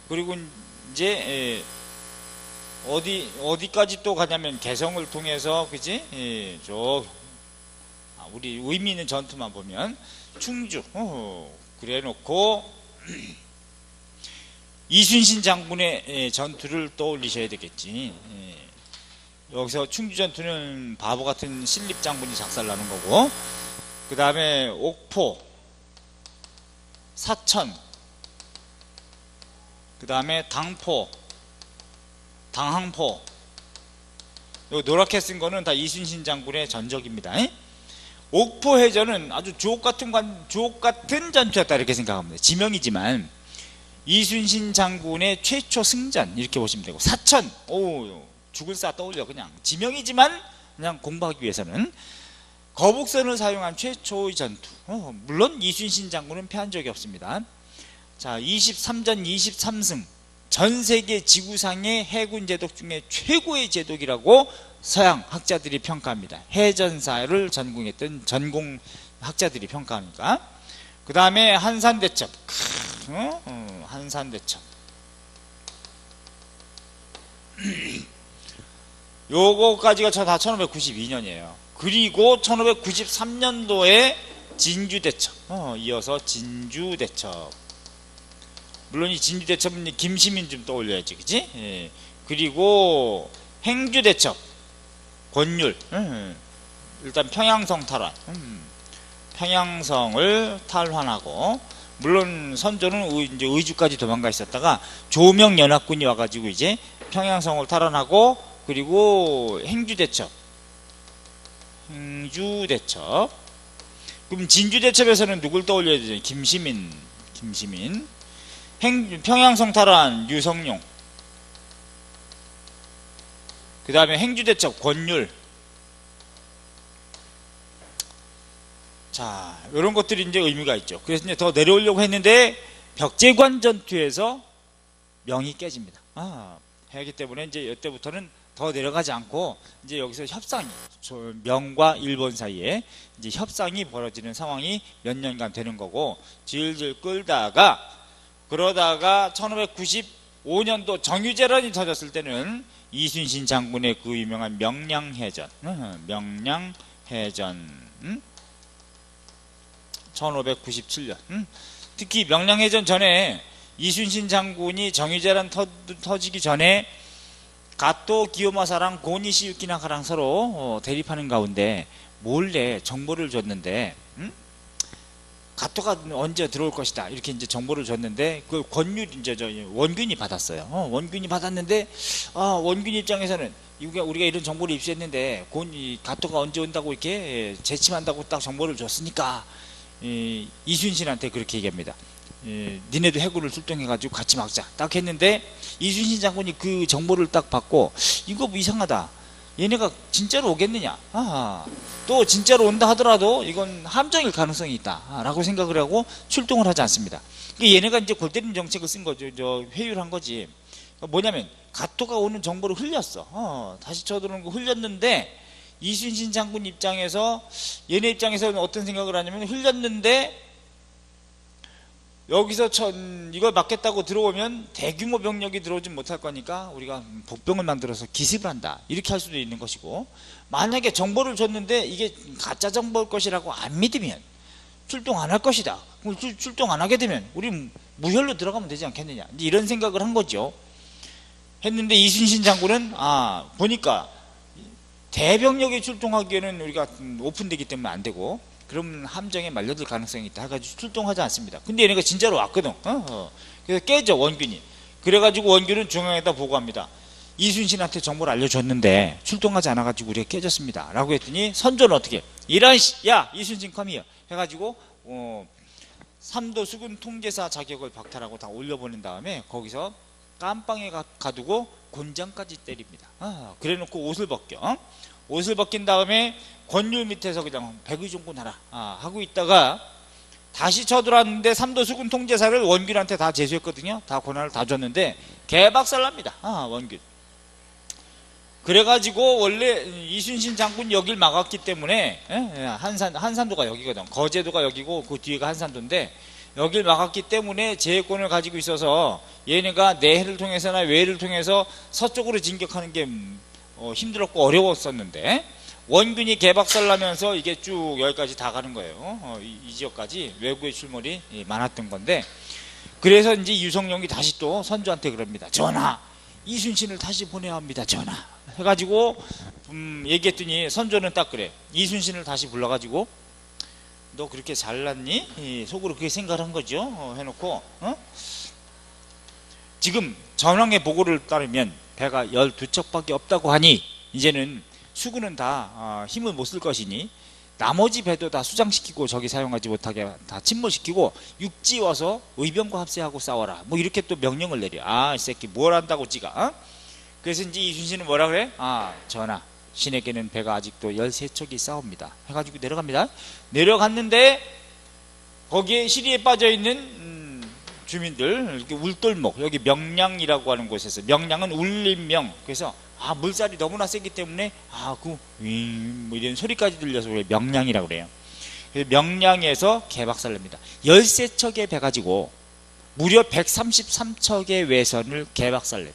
그리고 이제 어디까지 또 가냐면 개성을 통해서, 그지? 우리 의미 있는 전투만 보면 충주. 그래 놓고 이순신 장군의 전투를 떠올리셔야 되겠지. 여기서 충주 전투는 바보 같은 신립 장군이 작살나는 거고, 그 다음에 옥포, 사천, 그 다음에 당포, 당항포. 요 노랗게 쓴 거는 다 이순신 장군의 전적입니다. 옥포 해전은 아주 주옥 같은 전투였다 이렇게 생각합니다. 지명이지만 이순신 장군의 최초 승전 이렇게 보시면 되고, 사천, 죽을 사 떠올려. 그냥 지명이지만 그냥 공부하기 위해서는 거북선을 사용한 최초의 전투. 물론 이순신 장군은 패한 적이 없습니다. 자, 23전 23승, 전 세계 지구상의 해군 제독 중에 최고의 제독이라고 서양 학자들이 평가합니다. 해전사를 전공했던 전공 학자들이 평가하니까. 그 다음에 한산대첩. 한산대첩. 요거까지가 다 1592년이에요. 그리고 1593년도에 진주대첩. 이어서 진주대첩. 물론 이 진주대첩은 김시민 좀 떠올려야지, 그치? 예. 그리고 행주대첩. 권율. 일단 평양성 탈환. 평양성을 탈환하고, 물론 선조는 이제 의주까지 도망가 있었다가 조명연합군이 와가지고 이제 평양성을 탈환하고, 그리고 행주대첩. 그럼 진주대첩에서는 누굴 떠올려야 되죠? 김시민. 평양성 탈환 유성룡. 그 다음에 행주대첩 권율. 자, 이런 것들이 이제 의미가 있죠. 그래서 이제 더 내려오려고 했는데 벽제관 전투에서 명이 깨집니다. 하기 때문에 이제 이때부터는 더 내려가지 않고 이제 여기서 협상이, 명과 일본 사이에 이제 협상이 벌어지는 상황이 몇 년간 되는 거고, 질질 끌다가 그러다가 1595년도 정유재란이 터졌을 때는 이순신 장군의 그 유명한 명량해전, 1597년. 특히 명량해전 전에 이순신 장군이 정유재란 터지기 전에 가토 기요마사랑 고니시 유키나가랑 서로 대립하는 가운데 몰래 정보를 줬는데, 가토가 언제 들어올 것이다 이렇게 이제 정보를 줬는데, 그 권율 이제 원균이 받았어요. 원균이 받았는데, 원균 입장에서는 우리가 이런 정보를 입수했는데 가토가 언제 온다고 이렇게 재침한다고 딱 정보를 줬으니까 이순신한테 그렇게 얘기합니다. 니네도 해군을 출동해가지고 같이 막자 딱 했는데, 이순신 장군이 그 정보를 딱 받고 이거 뭐 이상하다, 얘네가 진짜로 오겠느냐, 또 진짜로 온다 하더라도 이건 함정일 가능성이 있다 라고 생각을 하고 출동을 하지 않습니다. 얘네가 이제 골 때리는 정책을 쓴 거죠. 회유를 한 거지. 뭐냐면 가토가 오는 정보를 흘렸어. 다시 쳐들어오는 거 흘렸는데, 이순신 장군 입장에서, 얘네 입장에서는 어떤 생각을 하냐면, 흘렸는데 여기서 이걸 막겠다고 들어오면 대규모 병력이 들어오지 못할 거니까 우리가 복병을 만들어서 기습을 한다 이렇게 할 수도 있는 것이고, 만약에 정보를 줬는데 이게 가짜 정보일 것이라고 안 믿으면 출동 안 할 것이다, 출동 안 하게 되면 우리 무혈로 들어가면 되지 않겠느냐, 이런 생각을 한 거죠. 했는데 이순신 장군은 보니까 대병력이 출동하기에는 우리가 오픈되기 때문에 안 되고, 그럼 함정에 말려들 가능성이 있다 해가지고 출동하지 않습니다. 근데 얘네가 진짜로 왔거든. 그래서 깨져, 원균이. 그래가지고 원균은 중앙에다 보고합니다. 이순신한테 정보를 알려줬는데 출동하지 않아가지고 우리가 깨졌습니다 라고 했더니, 선조는 어떻게, 야 이순신 컴이요 해가지고 삼도 수군 통제사 자격을 박탈하고 다 올려보낸 다음에 거기서 깜빵에 가두고 곤장까지 때립니다. 그래놓고 옷을 벗겨. 옷을 벗긴 다음에 권율 밑에서 그냥 백의종군하라 하고 있다가 다시 쳐들어왔는데, 삼도 수군 통제사를 원균한테 다 제수했거든요. 다 권한을 다 줬는데 개박살납니다. 원균. 그래가지고 원래 이순신 장군 여길 막았기 때문에, 한산도가 여기거든. 거제도가 여기고 그 뒤에가 한산도인데, 여길 막았기 때문에 제해권을 가지고 있어서 얘네가 내해를 통해서나 외해를 통해서 서쪽으로 진격하는 게 힘들었고 어려웠었는데, 원균이 개박살나면서 이게 쭉 여기까지 다 가는 거예요. 이 지역까지 외구의 출몰이 많았던 건데, 그래서 이제 유성룡이 다시 또 선조한테 그럽니다. 전하, 이순신을 다시 보내야 합니다. 전하 해가지고 얘기했더니, 선조는 딱 그래. 이순신을 다시 불러가지고, 너 그렇게 잘났니? 속으로 그렇게 생각을 한 거죠. 해놓고 지금 전황의 보고를 따르면 배가 12척밖에 없다고 하니, 이제는 수군은 다 힘을 못 쓸 것이니 나머지 배도 다 수장시키고 적이 사용하지 못하게 다 침몰시키고 육지 와서 의병과 합세하고 싸워라, 뭐 이렇게 또 명령을 내려. 이 새끼 뭘 한다고 지가. 그래서 이제 이순신은 뭐라 그래? 전하, 신에게는 배가 아직도 13척이 싸웁니다 해가지고 내려갑니다. 내려갔는데 거기에 시리에 빠져있는 주민들, 이렇게 울돌목, 여기 명량이라고 하는 곳에서, 명량은 울림명, 그래서 물살이 너무나 세기 때문에 뭐 이런 소리까지 들려서 왜 명량이라고 그래요. 그래서 명량에서 개박살납니다. 13척의 배 가지고 무려 133척의 외선을 개박살내.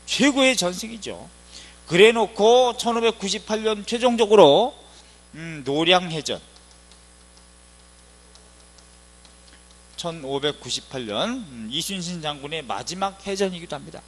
최고의 전승이죠. 그래 놓고 1598년 최종적으로 노량해전, 1598년 이순신 장군의 마지막 해전이기도 합니다.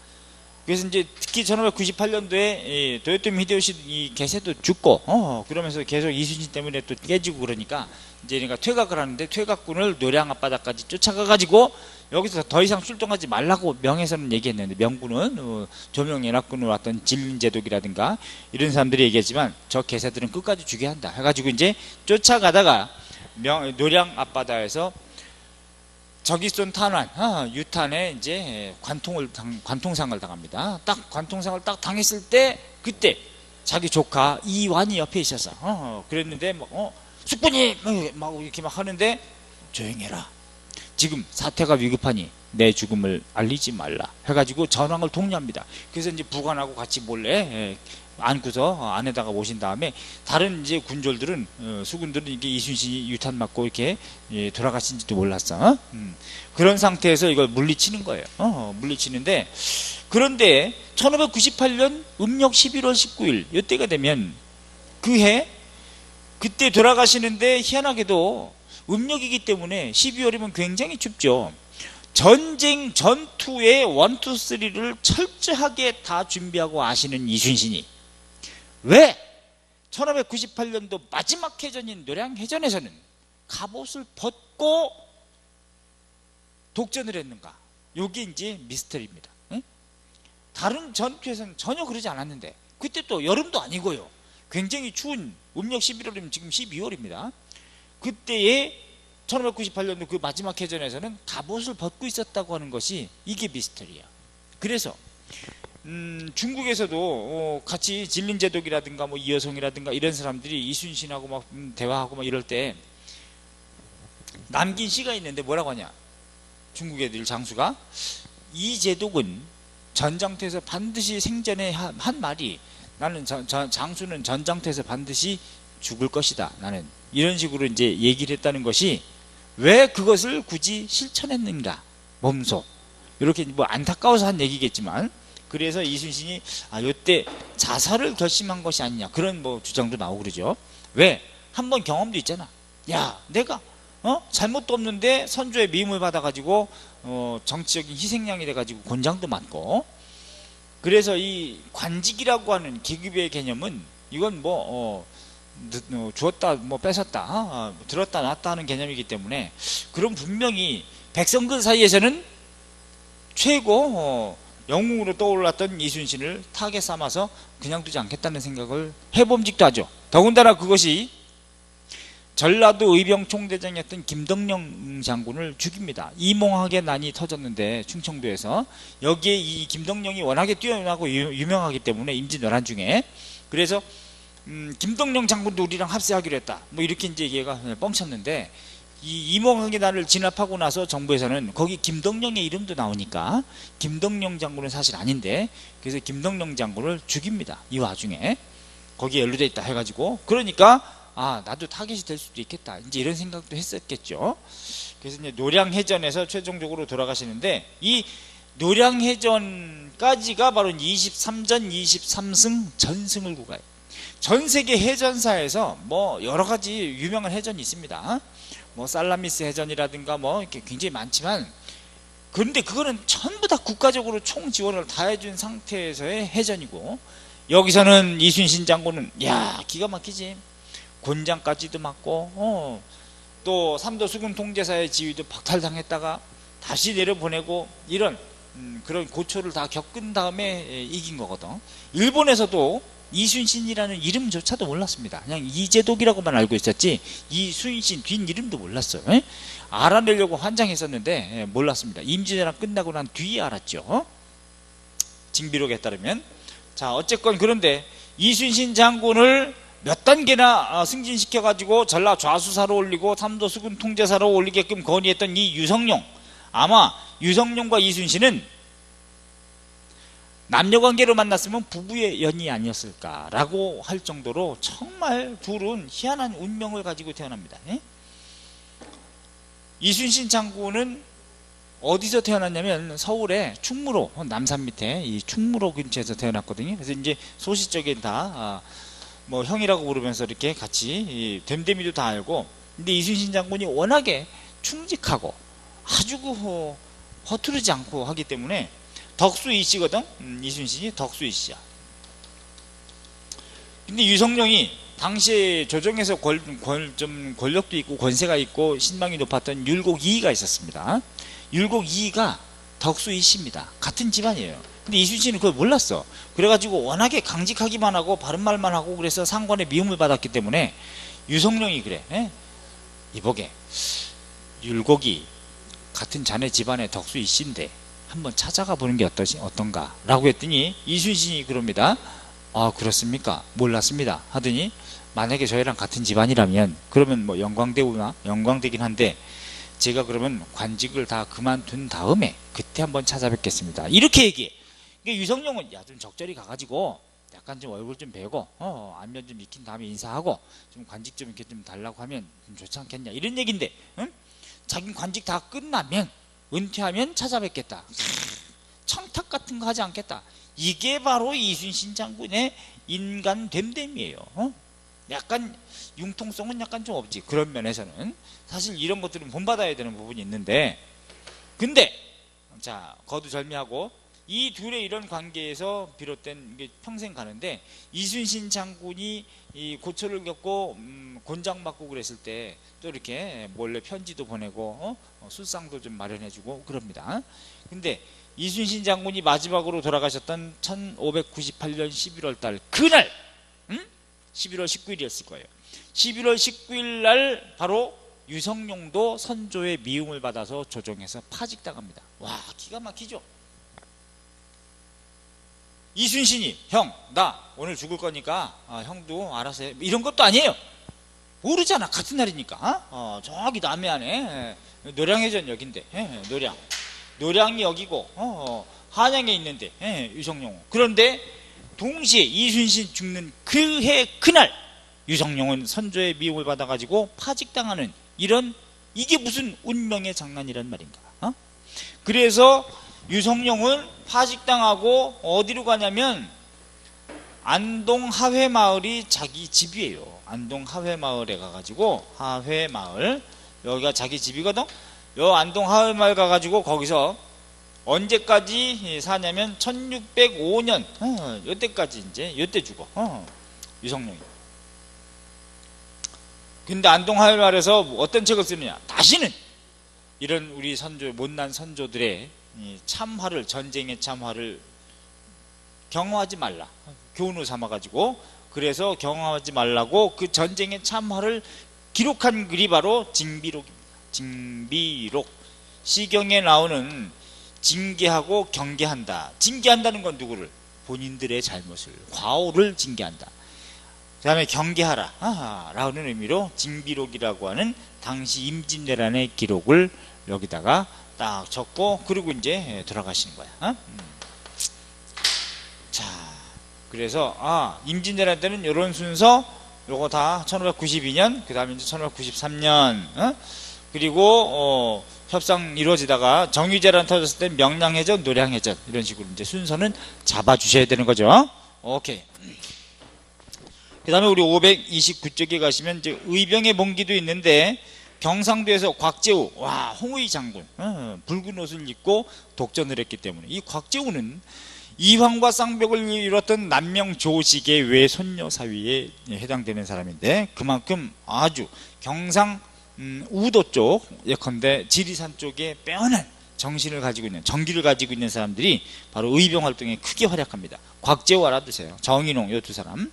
그래서 이제 특히 1598년도에 도요토미 히데요시 이 개세도 죽고 그러면서 계속 이순신 때문에 또 깨지고, 그러니까 이제 그러니까 퇴각을 하는데, 퇴각군을 노량 앞바다까지 쫓아가 가지고 여기서 더 이상 출동하지 말라고 명에서는 얘기했는데, 명군은 조명연합군으로 왔던 진린제독이라든가 이런 사람들이 얘기했지만, 저 개세들은 끝까지 죽여야 한다 해가지고 이제 쫓아가다가 노량 앞바다에서 적이 쏜 탄환, 유탄에 이제 관통상을 당합니다. 딱 관통상을 딱 당했을 때, 그때 자기 조카 이완이 옆에 있었어. 그랬는데 숙부님 막 이렇게 막 하는데, 조용해라, 지금 사태가 위급하니 내 죽음을 알리지 말라 해가지고 전황을 독려합니다. 그래서 이제 부관하고 같이 몰래 안고서 안에다가 모신 다음에, 다른 이제 군졸들은, 수군들은 이게 이순신이 유탄 맞고 이렇게 돌아가신지도 몰랐어. 그런 상태에서 이걸 물리치는 거예요. 물리치는데, 그런데 1598년 음력 11월 19일 이때가 되면, 그때 돌아가시는데 희한하게도 음력이기 때문에 12월이면 굉장히 춥죠. 전쟁 전투의 1, 2, 3를 철저하게 다 준비하고 아시는 이순신이 왜 1598년도 마지막 해전인 노량해전에서는 갑옷을 벗고 독전을 했는가? 이게 이제 미스터리입니다. 다른 전투에서는 전혀 그러지 않았는데, 그때 또 여름도 아니고요, 굉장히 추운 음력 11월이면 지금 12월입니다 그때에 1598년도 그 마지막 해전에서는 갑옷을 벗고 있었다고 하는 것이, 이게 미스터리야. 그래서 중국에서도 같이 진린제독이라든가 뭐 이여성이라든가 이런 사람들이 이순신하고 막 대화하고 막 이럴 때 남긴 시가 있는데 뭐라고 하냐, 중국 애들 장수가, 이 제독은 전장터에서 반드시 생전에 한 말이, 나는 장수는 전장터에서 반드시 죽을 것이다, 나는 이런 식으로 이제 얘기를 했다는 것이, 왜 그것을 굳이 실천했는가, 몸소 이렇게 뭐 안타까워서 한 얘기겠지만, 그래서 이순신이 요때 자살을 결심한 것이 아니냐, 그런 뭐 주장도 나오고 그러죠. 왜? 한번 경험도 있잖아. 내가 잘못도 없는데 선조의 미움을 받아가지고 정치적인 희생양이 돼가지고 곤장도 맞고, 그래서 이 관직이라고 하는 계급의 개념은 이건 주었다 뺏었다 들었다 놨다 하는 개념이기 때문에, 그럼 분명히 백성들 사이에서는 최고 영웅으로 떠올랐던 이순신을 타겟 삼아서 그냥 두지 않겠다는 생각을 해봄직도 하죠. 더군다나 그것이 전라도 의병 총대장이었던 김덕령 장군을 죽입니다. 이몽학의 난이 터졌는데 충청도에서, 여기에 이 김덕령이 워낙에 뛰어나고 유명하기 때문에 임진왜란 중에, 그래서 김덕령 장군도 우리랑 합세하기로 했다 이렇게 이제 얘기가 뻥쳤는데, 이 이몽학의 난을 진압하고 나서 정부에서는 거기 김덕령의 이름도 나오니까 김덕령 장군은 사실 아닌데, 그래서 김덕령 장군을 죽입니다. 이 와중에 거기에 연루돼 있다 해가지고, 그러니까 나도 타겟이 될 수도 있겠다 이제 이런 생각도 했었겠죠. 그래서 이제 노량해전에서 최종적으로 돌아가시는데, 이 노량해전까지가 바로 23전 23승 전승을 구가요. 전 세계 해전사에서 여러 가지 유명한 해전이 있습니다. 살라미스 해전이라든가 이렇게 굉장히 많지만, 그런데 그거는 전부 다 국가적으로 총 지원을 다 해준 상태에서의 해전이고, 여기서는 이순신 장군은 기가 막히지. 곤장까지도 맞고 또 삼도 수군 통제사의 지위도 박탈당했다가 다시 내려보내고, 이런 그런 고초를 다 겪은 다음에 이긴 거거든. 일본에서도 이순신이라는 이름조차도 몰랐습니다. 그냥 이재독이라고만 알고 있었지 이순신 뒷이름도 몰랐어요. 알아내려고 환장했었는데 몰랐습니다. 임진왜란 끝나고 난 뒤에 알았죠. 징비록에 따르면. 자, 어쨌건 그런데 이순신 장군을 몇 단계나 승진시켜가지고 전라 좌수사로 올리고 삼도 수군 통제사로 올리게끔 건의했던 이 유성룡, 아마 유성룡과 이순신은 남녀관계로 만났으면 부부의 연이 아니었을까라고 할 정도로 정말 둘은 희한한 운명을 가지고 태어납니다. 이순신 장군은 어디서 태어났냐면 서울의 충무로, 남산 밑에 이 충무로 근처에서 태어났거든요. 그래서 이제 소시적인 다 형이라고 부르면서 이렇게 같이 됨됨이도 다 알고, 근데 이순신 장군이 워낙에 충직하고 아주 허투르지 않고 하기 때문에 덕수이 씨거든. 이순신이 덕수이 씨야. 근데 유성룡이 당시에 조정에서 좀 권력도 있고 권세가 있고 신망이 높았던 율곡 이이가 있었습니다. 율곡 이이가 덕수이 씨입니다. 같은 집안이에요. 근데 이순신은 그걸 몰랐어. 그래가지고 워낙에 강직하기만 하고 바른말만 하고 그래서 상관의 미움을 받았기 때문에 유성룡이 그래. 이보게, 율곡이 같은 자네 집안의 덕수이 씨인데 한번 찾아가 보는 게 어떤가 라고 했더니 이순신이 그럽니다. 그렇습니까? 몰랐습니다 하더니, 만약에 저희랑 같은 집안이라면 그러면 영광대우나 영광되긴 한데 제가 그러면 관직을 다 그만둔 다음에 그때 한번 찾아뵙겠습니다 이렇게 얘기해. 그러니까 유성룡은 좀 적절히 가가지고 약간 좀 얼굴 좀 베고 안면 좀 익힌 다음에 인사하고 좀 관직 좀 이렇게 좀 달라고 하면 좀 좋지 않겠냐 이런 얘기인데, 자기 관직 다 끝나면 은퇴하면 찾아뵙겠다. 청탁 같은 거 하지 않겠다. 이게 바로 이순신 장군의 인간 됨됨이에요. 약간 융통성은 약간 좀 없지. 그런 면에서는 사실 이런 것들은 본받아야 되는 부분이 있는데, 근데 자, 거두절미하고 이 둘의 이런 관계에서 비롯된 게 평생 가는데, 이순신 장군이 이 고초를 겪고 곤장받고 그랬을 때 또 이렇게 몰래 편지도 보내고 술상도 좀 마련해주고 그럽니다. 근데 이순신 장군이 마지막으로 돌아가셨던 1598년 11월 달 그날 11월 19일이었을 거예요. 11월 19일 날 바로 유성룡도 선조의 미움을 받아서 조정에서 파직당합니다. 와, 기가 막히죠. 이순신이 형, 나 오늘 죽을 거니까 형도 알아서 해, 이런 것도 아니에요. 모르잖아. 같은 날이니까. 저기 남해안에 노량해전 역인데 노량이 여기고 한양에 있는데 유성룡. 그런데 동시에 이순신 죽는 그 해 그날 유성룡은 선조의 미움을 받아가지고 파직당하는, 이게 무슨 운명의 장난이란 말인가. 그래서 유성룡은 파직당하고 어디로 가냐면 안동 하회마을이 자기 집이에요. 안동 하회마을에 가가지고, 하회마을 여기가 자기 집이거든. 요 안동 하회마을 가가지고 거기서 언제까지 사냐면 1605년 이때까지 이제 이때 죽어 유성룡이. 근데 안동하율말에서 어떤 책을 쓰느냐, 다시는 이런 우리 선조 못난 선조들의 참화를, 전쟁의 참화를 경험하지 말라, 교훈을 삼아가지고, 그래서 경험하지 말라고 그 전쟁의 참화를 기록한 글이 바로 징비록입니다. 징비록. 시경에 나오는 징계하고 경계한다. 징계한다는 건 누구를? 본인들의 잘못을, 과오를 징계한다. 그 다음에 경계하라 라는 의미로 징비록이라고 하는 당시 임진왜란의 기록을 여기다가 딱 적고, 그리고 이제 돌아가시는 거야. 자, 그래서 임진왜란 때는 이런 순서, 요거 다 1592년, 그 다음에 이제 1593년, 그리고 협상 이루어지다가 정유재란 터졌을 때 명량해전, 노량해전, 이런 식으로 이제 순서는 잡아주셔야 되는 거죠. 오케이. 그 다음에 우리 529쪽에 가시면 이제 의병의 봉기도 있는데, 경상도에서 곽재우, 홍의 장군, 붉은 옷을 입고 독전을 했기 때문에, 이 곽재우는 이황과 쌍벽을 이뤘던 남명 조식의 외손녀 사위에 해당되는 사람인데, 그만큼 아주 경상 우도 쪽, 예컨대 지리산 쪽에 빼어난 정신을 가지고 있는, 정기를 가지고 있는 사람들이 바로 의병 활동에 크게 활약합니다. 곽재우 알아두세요. 정인홍, 이 두 사람.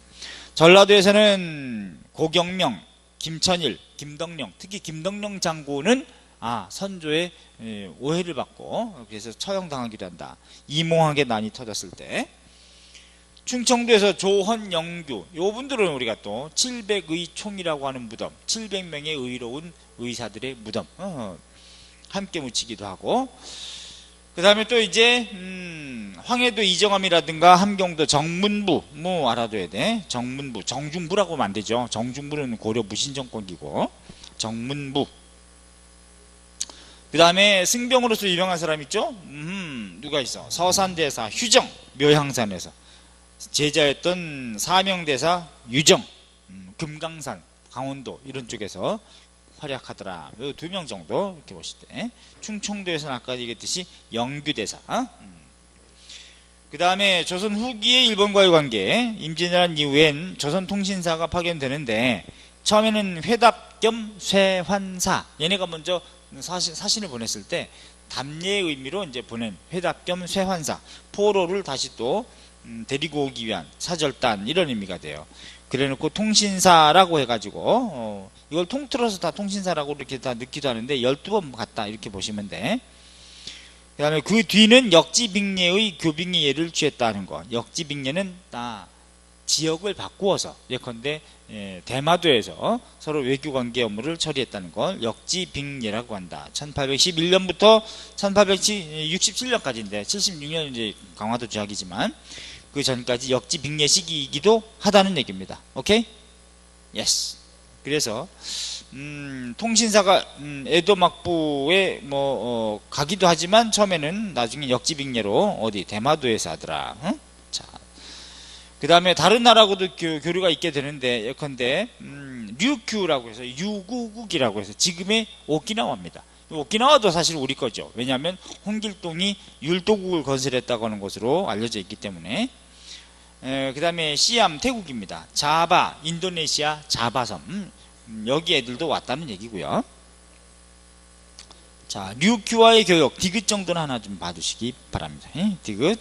전라도에서는 고경명, 김천일, 김덕령, 특히 김덕령 장군은 선조의 오해를 받고 그래서 처형당하기도 한다. 이몽학의 난이 터졌을 때. 충청도에서 조헌, 영규, 요분들은 우리가 또 700의 총이라고 하는 무덤, 700명의 의로운 의사들의 무덤 함께 묻히기도 하고, 그 다음에 또 이제 황해도 이정함이라든가 함경도 정문부 알아둬야 돼. 정문부, 정중부라고 하면 안 되죠. 정중부는 고려 무신정권기고, 정문부. 그 다음에 승병으로서 유명한 사람 있죠? 누가 있어? 서산대사 휴정, 묘향산에서 제자였던 사명대사 유정, 금강산, 강원도 이런 쪽에서 활약하더라. 요 2명 정도 이렇게 보실 때. 충청도에서는 아까 얘기했듯이 영규대사. 그 다음에 조선 후기의 일본과의 관계. 임진왜란 이후엔 조선통신사가 파견되는데, 처음에는 회답 겸 쇠환사, 얘네가 먼저 사신을 보냈을 때 답례의 의미로 이제 보낸 회답 겸 쇠환사, 포로를 다시 또 데리고 오기 위한 사절단, 이런 의미가 돼요. 그래놓고 통신사라고 해가지고 이걸 통틀어서 다 통신사라고 이렇게 다 넣기도 하는데 12번 갔다 이렇게 보시면 돼. 그 다음에 그 뒤는 역지빅례의 교빙의 예를 취했다는 거. 역지빅례는 지역을 바꾸어서, 예컨대 대마도에서 서로 외교관계 업무를 처리했다는 걸 역지빅례라고 한다. 1811년부터 1867년까지인데 76년 이제 강화도 조약이지만 그 전까지 역지빅례 시기이기도 하다는 얘기입니다. 오케이? 예스. 그래서 통신사가 에도 막부에 가기도 하지만 처음에는 나중에 역지빅례로 어디 대마도에서 하더라. 자, 그 다음에 다른 나라하고도 교류가 있게 되는데, 예컨대 류큐라고 해서 유구국이라고 해서 지금의 오키나와입니다. 오키나와도 사실 우리 거죠. 왜냐하면 홍길동이 율도국을 건설했다고 하는 것으로 알려져 있기 때문에. 그 다음에 시암 태국입니다. 자바, 인도네시아 자바섬, 여기 애들도 왔다는 얘기고요. 자, 류큐와의 교역, 디귿 정도는 하나 좀 봐두시기 바랍니다. 디귿.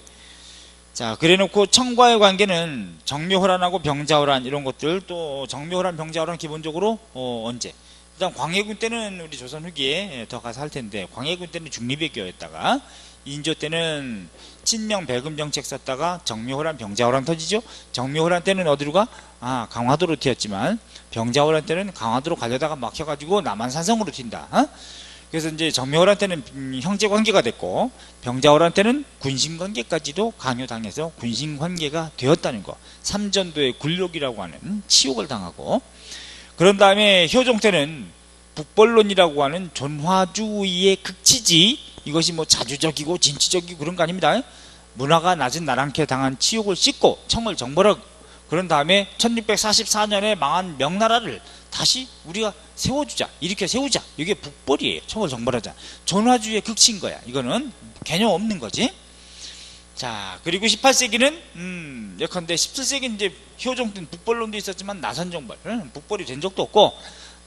자, 그래놓고 청과의 관계는 정묘호란하고 병자호란, 이런 것들, 또 정묘호란, 병자호란 기본적으로 언제? 일단 광해군 때는 우리 조선 후기에 더 가서 할 텐데, 광해군 때는 중립외교였다가 인조 때는 친명 배금 정책 썼다가 정묘호란, 병자호란 터지죠. 정묘호란 때는 어디로 가? 강화도로 튀었지만, 병자호란 때는 강화도로 가려다가 막혀가지고 남한산성으로 튄다. 그래서 이제 정묘호란 때는 형제관계가 됐고, 병자호란 때는 군신관계까지도 강요당해서 군신관계가 되었다는 거. 삼전도의 굴욕이라고 하는 치욕을 당하고, 그런 다음에 효종 때는 북벌론이라고 하는 존화주의의 극치지, 이것이 자주적이고 진취적이고 그런 거 아닙니다. 문화가 낮은 나랑캐 당한 치욕을 씻고 청을 정벌하고 그런 다음에 1644년에 망한 명나라를 다시 우리가 세워주자, 일으켜 세우자. 이게 북벌이에요. 청을 정벌하자. 전화주의의 극치인 거야. 이거는 개념 없는 거지. 자, 그리고 18세기는 예컨대 17세기 이제 효종 때는 북벌론도 있었지만 나선정벌, 북벌이 된 적도 없고,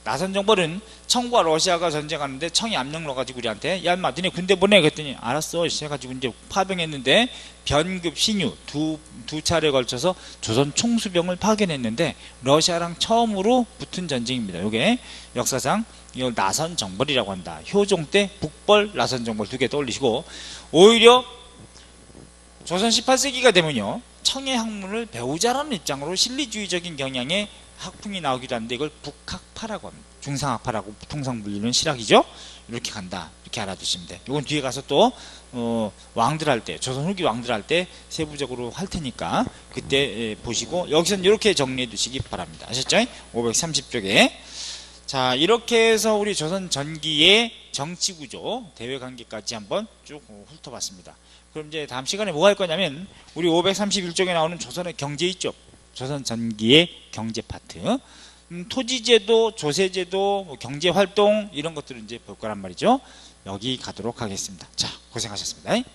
나선정벌은 청과 러시아가 전쟁하는데 청이 압력 넣어가지고 우리한테 야 인마 너네 군대 보내 그랬더니 알았어 해가지고 이제 파병했는데 변급 신유 두 차례에 걸쳐서 조선 총수병을 파견했는데 러시아랑 처음으로 붙은 전쟁입니다. 이게 역사상 이걸 나선정벌이라고 한다. 효종 때 북벌, 나선정벌 두 개 떠올리시고, 오히려 조선 18세기가 되면요 청의 학문을 배우자라는 입장으로 실리주의적인 경향의 학풍이 나오기도 하는데 이걸 북학파라고 합니다. 중상학파라고 통상 불리는 실학이죠. 이렇게 간다. 이렇게 알아두시면 돼. 이건 뒤에 가서 또 왕들 할 때, 조선 후기 왕들 할 때 세부적으로 할 테니까 그때 보시고, 여기서는 이렇게 정리해 두시기 바랍니다. 아셨죠? 530쪽에. 자, 이렇게 해서 우리 조선 전기의 정치구조, 대외관계까지 한번 쭉 훑어봤습니다. 그럼 이제 다음 시간에 뭐 할 거냐면 우리 531쪽에 나오는 조선의 경제 있죠. 조선 전기의 경제 파트, 토지제도, 조세제도, 뭐 경제활동 이런 것들을 이제 볼 거란 말이죠. 여기 가도록 하겠습니다. 자, 고생하셨습니다.